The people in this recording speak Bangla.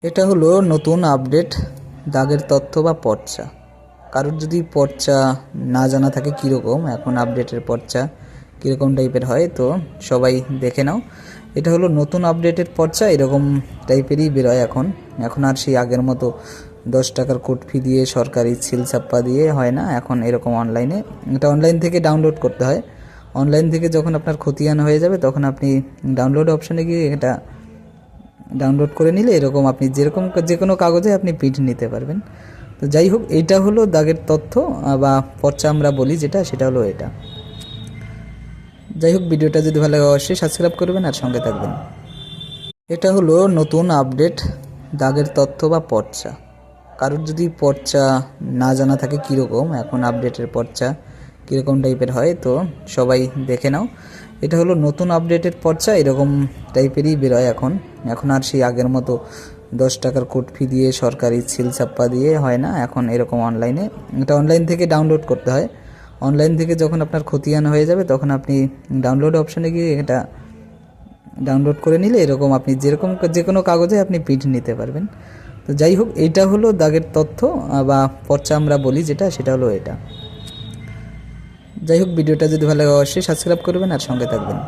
এটা হলো নতুন আপডেট দাগের তথ্য বা পর্চা। কারোর যদি পর্চা না জানা থাকে কীরকম এখন আপডেটের পর্চা কীরকম টাইপের হয়, তো সবাই দেখে নাও। এটা হলো নতুন আপডেটের পর্চা, এরকম টাইপেরই বেরোয় এখন। এখন আর সেই আগের মতো 10 টাকার কোড ফি দিয়ে সরকারি সিল ছাপ্পা দিয়ে হয় না, এখন এরকম অনলাইনে। এটা অনলাইন থেকে ডাউনলোড করতে হয়। অনলাইন থেকে যখন আপনার খতিয়ান হয়ে যাবে তখন আপনি ডাউনলোড অপশানে গিয়ে এটা ডাউনলোড করে নিলে এরকম আপনি যে কোনো কাগজে আপনি প্রিন্ট নিতে পারবেন। তো যাই হোক, এইটা হলো দাগের তথ্য বা পর্চা আমরা বলি যেটা, সেটা হলো এটা। যাই হোক, ভিডিওটা যদি ভালো লাগে অবশ্যই সাবস্ক্রাইব করবেন আর সঙ্গে থাকবেন। এটা হলো নতুন আপডেট দাগের তথ্য বা পর্চা। কারোর যদি পর্চা না জানা থাকে কীরকম এখন আপডেটের পর্চা কীরকম টাইপের হয়, তো সবাই দেখে নাও। এটা হলো নতুন আপডেটের পর্চা, এরকম টাইপেরই বেরোয় এখন। এখন আর সেই আগের মতো 10 টাকার কোড ফি দিয়ে সরকারি সিল ছাপ্পা দিয়ে হয় না, এখন এরকম অনলাইনে। এটা অনলাইন থেকে ডাউনলোড করতে হয়। অনলাইন থেকে যখন আপনার খতিয়ান হয়ে যাবে তখন আপনি ডাউনলোড অপশানে গিয়ে এটা ডাউনলোড করে নিলে এরকম আপনি যে কোনো কাগজে আপনি প্রিন্ট নিতে পারবেন। তো যাই হোক, এইটা হলো দাগের তথ্য বা পর্চা আমরা বলি যেটা, সেটা হলো এটা। যাই হোক, ভিডিওটা যদি ভালো লাগে অবশ্যই সাবস্ক্রাইব করবেন আর সঙ্গে থাকবেন।